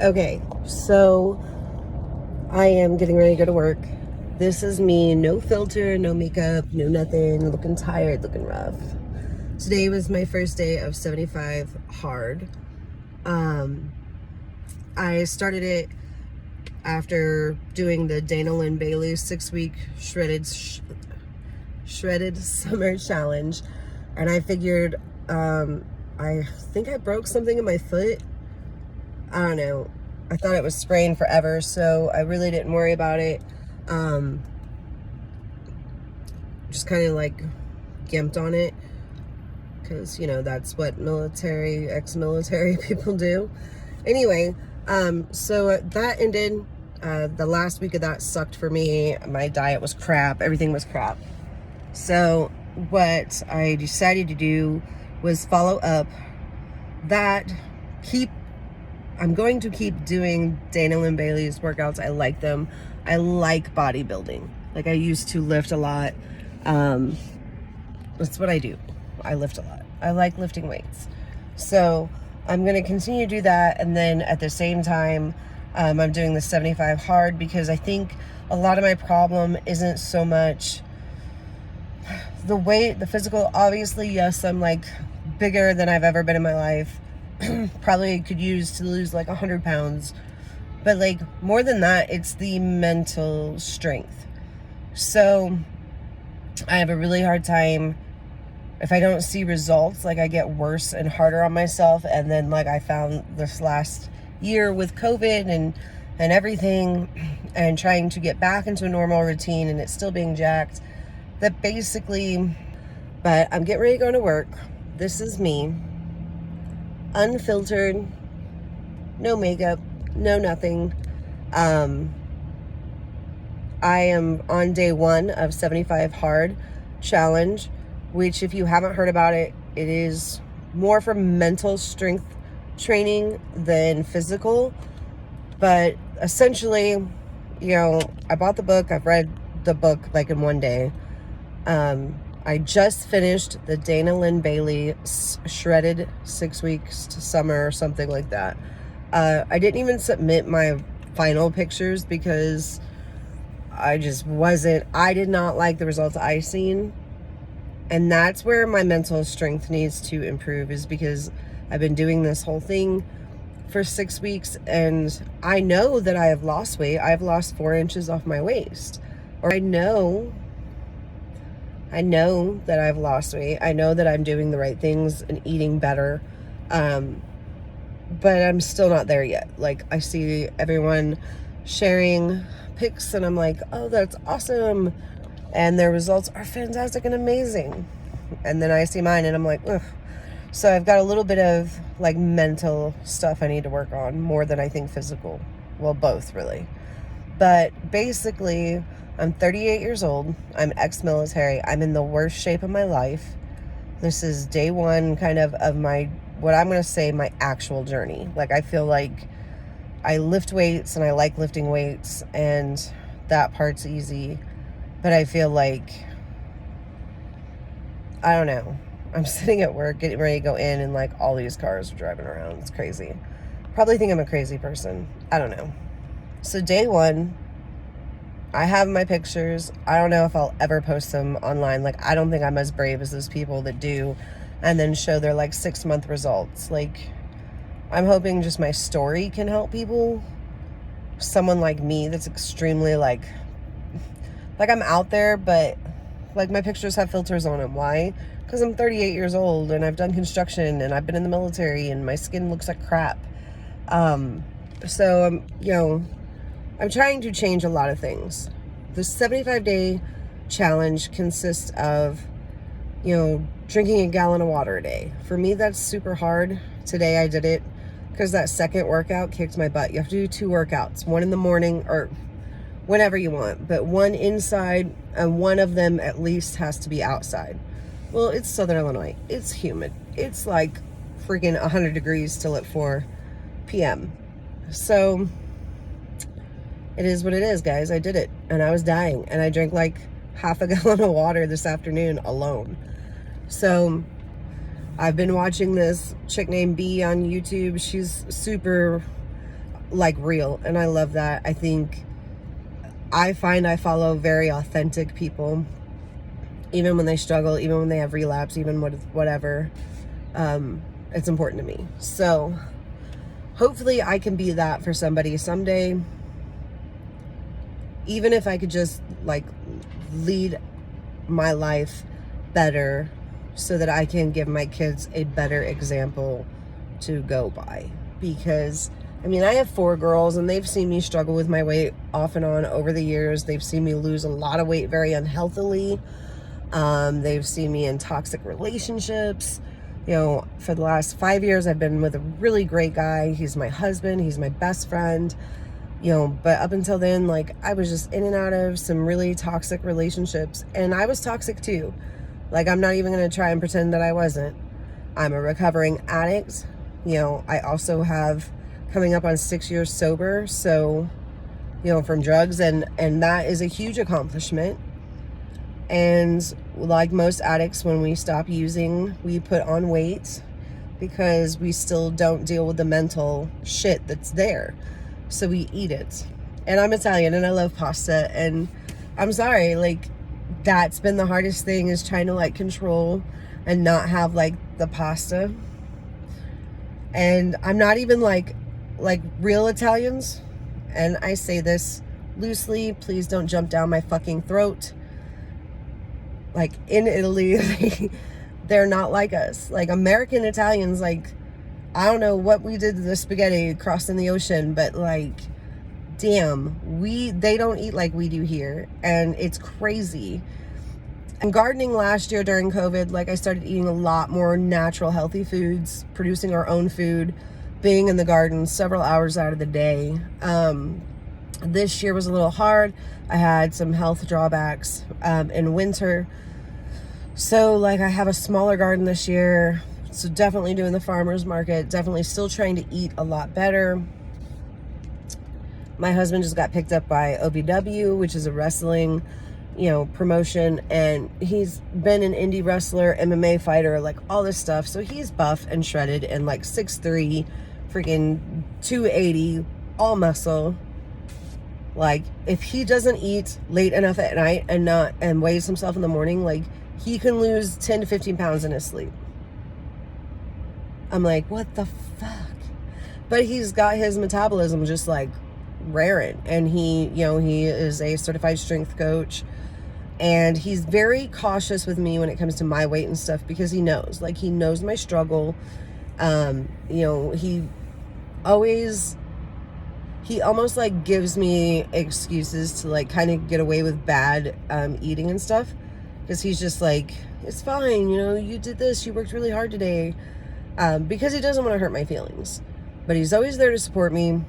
Okay, so I am getting ready to go to work. This is me, no filter, no makeup, no nothing, looking tired, looking rough. Today was my first day of 75 hard. I started it after doing the Dana Lynn Bailey 6-week shredded summer challenge, and I figured I think I broke something in my foot. I don't know. I thought it was sprained forever, so I really didn't worry about it. Just kind of like gimped on it because, you know, that's what ex-military people do. Anyway, so that ended. The last week of that sucked for me. My diet was crap. Everything was crap. So what I decided to do was follow up that. I'm going to keep doing Dana Lynn Bailey's workouts. I like them. I like bodybuilding. Like, I used to lift a lot. That's what I do. I lift a lot. I like lifting weights. So I'm going to continue to do that. And then at the same time, I'm doing the 75 hard because I think a lot of my problem isn't so much the weight, the physical. Obviously, yes, I'm like bigger than I've ever been in my life. Probably could use to lose like 100 pounds. But like more than that, it's the mental strength. So I have a really hard time if I don't see results. Like, I get worse and harder on myself. And then like I found this last year with COVID and everything, and trying to get back into a normal routine, and it's still being jacked, that basically, but I'm getting ready to go to work. This is me, unfiltered, no makeup, no nothing. I am on day 1 of 75 hard challenge, which, if you haven't heard about it, it is more for mental strength training than physical. But essentially, you know, I bought the book. I've read the book like in one day. I just finished the Dana Lynn Bailey shredded 6 weeks to summer or something like that. I didn't even submit my final pictures because I did not like the results I seen. And that's where my mental strength needs to improve, is because I've been doing this whole thing for 6 weeks, and I know that I have lost weight. I've lost 4 inches off my waist. Or I know that I've lost weight. I know that I'm doing the right things and eating better. But I'm still not there yet. Like, I see everyone sharing pics and I'm like, oh, that's awesome. And their results are fantastic and amazing. And then I see mine and I'm like, ugh. So I've got a little bit of like mental stuff I need to work on more than I think physical. Well, both really. But basically, I'm 38 years old. I'm ex-military. I'm in the worst shape of my life. This is day 1 kind of my, what I'm going to say, my actual journey. Like, I feel like I lift weights and I like lifting weights, and that part's easy. But I feel like, I don't know. I'm sitting at work getting ready to go in, and like all these cars are driving around. It's crazy. Probably think I'm a crazy person. I don't know. So day 1, I have my pictures. I don't know if I'll ever post them online. Like, I don't think I'm as brave as those people that do and then show their like 6-month results. Like, I'm hoping just my story can help people. Someone like me that's extremely like I'm out there, but like my pictures have filters on them. Why? Because I'm 38 years old and I've done construction and I've been in the military and my skin looks like crap. So you know, I'm trying to change a lot of things. The 75-day challenge consists of, you know, drinking a gallon of water a day. For me, that's super hard. Today I did it because that second workout kicked my butt. You have to do 2 workouts, one in the morning or whenever you want, but one inside and one of them at least has to be outside. Well, it's Southern Illinois. It's humid. It's like freaking 100 degrees till at 4 p.m. So it is what it is, guys. I did it and I was dying, and I drank like half a gallon of water this afternoon alone. So I've been watching this chick named B on YouTube. She's super like real, and I love that. I find I follow very authentic people, even when they struggle, even when they have relapse, even whatever. It's important to me. So hopefully I can be that for somebody someday. Even if I could just like lead my life better so that I can give my kids a better example to go by. Because I mean, I have 4 girls, and they've seen me struggle with my weight off and on over the years. They've seen me lose a lot of weight very unhealthily. They've seen me in toxic relationships. You know, for the last 5 years, I've been with a really great guy. He's my husband. He's my best friend. You know, but up until then, like, I was just in and out of some really toxic relationships. And I was toxic too. Like, I'm not even going to try and pretend that I wasn't. I'm a recovering addict. You know, I also have coming up on 6 years sober. So, you know, from drugs. And that is a huge accomplishment. And like most addicts, when we stop using, we put on weight because we still don't deal with the mental shit that's there. So we eat it. And I'm Italian and I love pasta. And I'm sorry, like, that's been the hardest thing, is trying to like control and not have like the pasta. And I'm not even like real Italians. And I say this loosely, please don't jump down my fucking throat. Like, in Italy, they're not like us. Like, American Italians, like, I don't know what we did to the spaghetti crossing the ocean, but like, damn, they don't eat like we do here. And it's crazy. And gardening last year during COVID, like, I started eating a lot more natural, healthy foods, producing our own food, being in the garden several hours out of the day. This year was a little hard. I had some health drawbacks in winter. So, like, I have a smaller garden this year. So definitely doing the farmer's market. Definitely still trying to eat a lot better. My husband just got picked up by OVW, which is a wrestling, you know, promotion. And he's been an indie wrestler, MMA fighter, like all this stuff. So he's buff and shredded and like 6'3", freaking 280, all muscle. Like, if he doesn't eat late enough at night and weighs himself in the morning, like, he can lose 10 to 15 pounds in his sleep. I'm like, what the fuck? But he's got his metabolism just like raring. And he, you know, he is a certified strength coach. And he's very cautious with me when it comes to my weight and stuff, because he knows my struggle. You know, he almost like gives me excuses to like kind of get away with bad eating and stuff, because he's just like, it's fine, you know, you did this, you worked really hard today, because he doesn't want to hurt my feelings, but he's always there to support me.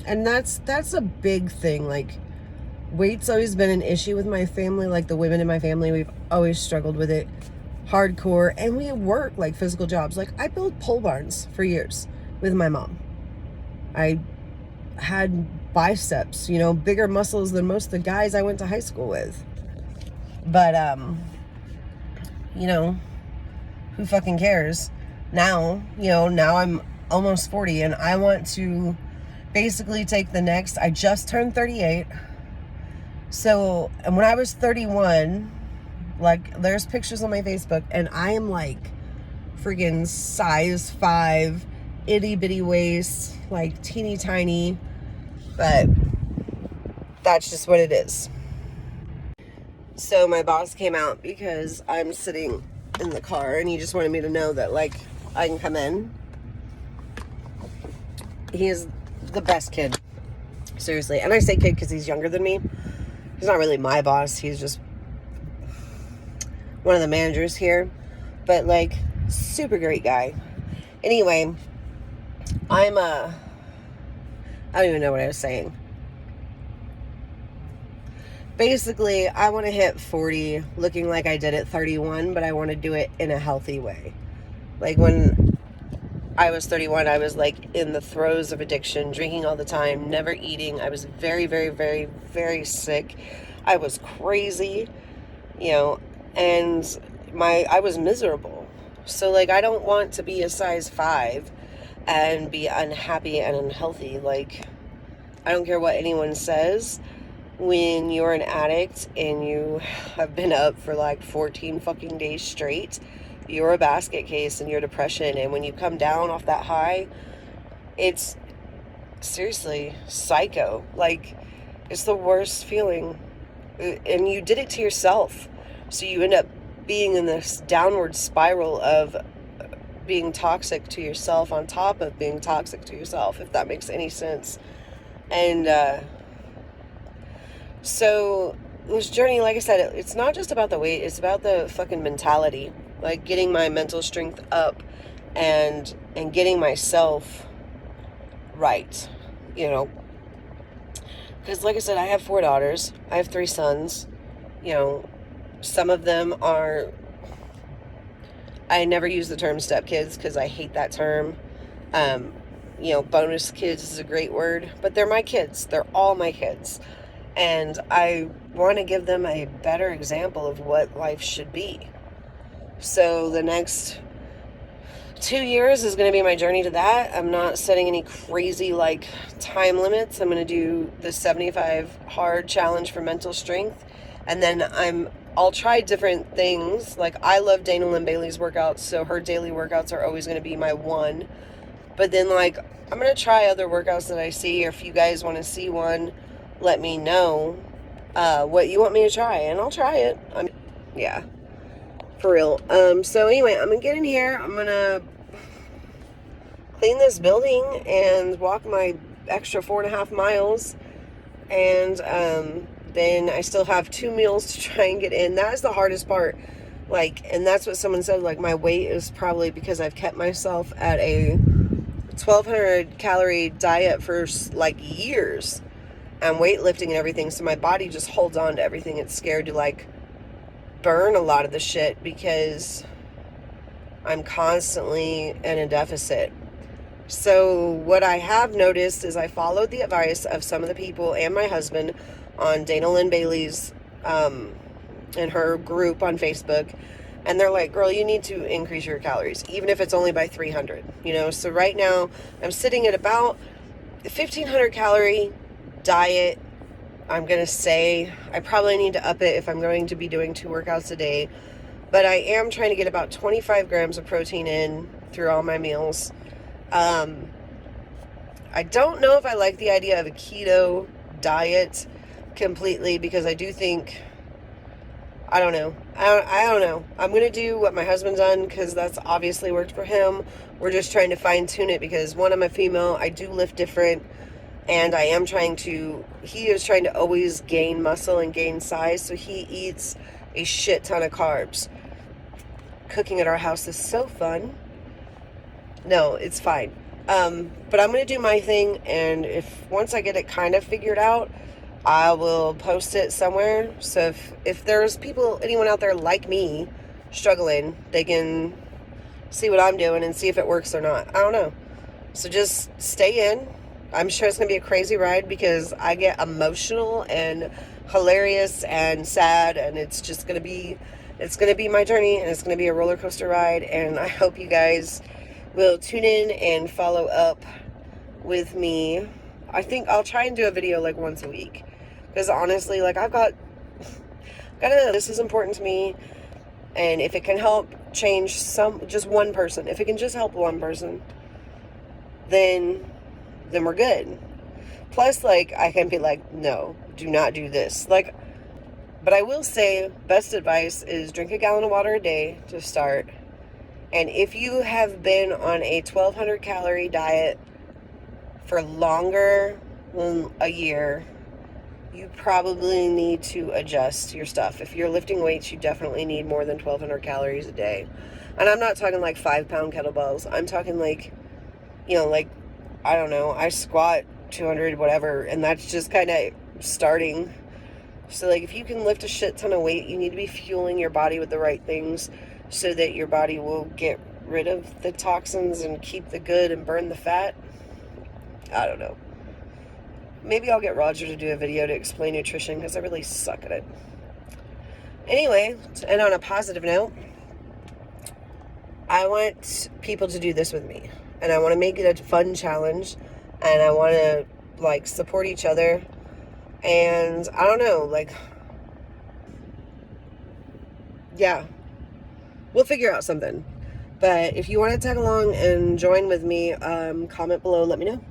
And that's a big thing. Like, weight's always been an issue with my family. Like, the women in my family, we've always struggled with it hardcore. And we work like physical jobs. Like, I built pole barns for years with my mom. I had biceps, you know, bigger muscles than most of the guys I went to high school with. But you know, who fucking cares? Now, you know, now I'm almost 40 and I want to basically take the next, I just turned 38. So, and when I was 31, like, there's pictures on my Facebook and I am like friggin' size 5, itty bitty waist, like teeny tiny, but that's just what it is. So my boss came out because I'm sitting in the car and he just wanted me to know that, like, I can come in. He is the best kid, seriously. And I say kid because he's younger than me. He's not really my boss, he's just one of the managers here, but like, super great guy. Anyway, I don't even know what I was saying. Basically, I want to hit 40 looking like I did at 31, but I want to do it in a healthy way. Like, when I was 31, I was like in the throes of addiction, drinking all the time, never eating. I was very, very, very, very sick. I was crazy, you know, and I was miserable. So, like, I don't want to be a size 5 and be unhappy and unhealthy. Like, I don't care what anyone says. When you're an addict and you have been up for like 14 fucking days straight, you're a basket case in your depression. And when you come down off that high, it's seriously psycho. Like, it's the worst feeling. And you did it to yourself. So you end up being in this downward spiral of being toxic to yourself on top of being toxic to yourself, if that makes any sense. And so this journey, like I said, it's not just about the weight, it's about the fucking mentality. Like, getting my mental strength up and getting myself right, you know. Because like I said, I have 4 daughters. I have 3 sons. You know, some of them are, I never use the term stepkids because I hate that term. You know, bonus kids is a great word, but they're my kids. They're all my kids. And I want to give them a better example of what life should be. So the next 2 years is going to be my journey to that. I'm not setting any crazy like time limits. I'm going to do the 75 hard challenge for mental strength. And then I'll try different things. Like, I love Dana Lynn Bailey's workouts, so her daily workouts are always going to be my one. But then, like, I'm going to try other workouts that I see, or if you guys want to see one, let me know what you want me to try, and I'll try it. Yeah, for real. So anyway, I'm going to get in here. I'm going to clean this building and walk my extra 4.5 miles. And then I still have 2 meals to try and get in. That is the hardest part. Like, and that's what someone said, like, my weight is probably because I've kept myself at a 1,200 calorie diet for like years, and weightlifting and everything. So my body just holds on to everything. It's scared to like burn a lot of the shit because I'm constantly in a deficit. So what I have noticed is I followed the advice of some of the people and my husband on Dana Lynn Bailey's and her group on Facebook. And they're like, girl, you need to increase your calories, even if it's only by 300, you know? So right now I'm sitting at about 1,500 calorie diet. I'm going to say I probably need to up it if I'm going to be doing 2 workouts a day, but I am trying to get about 25 grams of protein in through all my meals. I don't know if I like the idea of a keto diet completely, because I do think, I don't know. I don't know. I'm going to do what my husband's done because that's obviously worked for him. We're just trying to fine tune it because, one, I'm a female. I do lift different. And I am he is trying to always gain muscle and gain size. So he eats a shit ton of carbs. Cooking at our house is so fun. No, it's fine. But I'm going to do my thing. And once I get it kind of figured out, I will post it somewhere. So if there's anyone out there like me struggling, they can see what I'm doing and see if it works or not. I don't know. So just stay in. I'm sure it's going to be a crazy ride because I get emotional and hilarious and sad, and it's going to be my journey, and it's going to be a roller coaster ride. And I hope you guys will tune in and follow up with me. I think I'll try and do a video like once a week, because honestly, like, this is important to me. And if it can help change just one person, if it can just help one person, then we're good. Plus, like, I can be like, no, do not do this. Like, but I will say, best advice is drink a gallon of water a day to start. And if you have been on a 1,200 calorie diet for longer than a year, you probably need to adjust your stuff. If you're lifting weights, you definitely need more than 1,200 calories a day. And I'm not talking like 5-pound kettlebells. I'm talking like, you know, like, I don't know, I squat 200, whatever, and that's just kind of starting. So, like, if you can lift a shit ton of weight, you need to be fueling your body with the right things so that your body will get rid of the toxins and keep the good and burn the fat. I don't know. Maybe I'll get Roger to do a video to explain nutrition, because I really suck at it. Anyway, and on a positive note, I want people to do this with me. and I want to make it a fun challenge, and I want to like support each other. And I don't know, like, yeah, we'll figure out something. But if you want to tag along and join with me, comment below, let me know.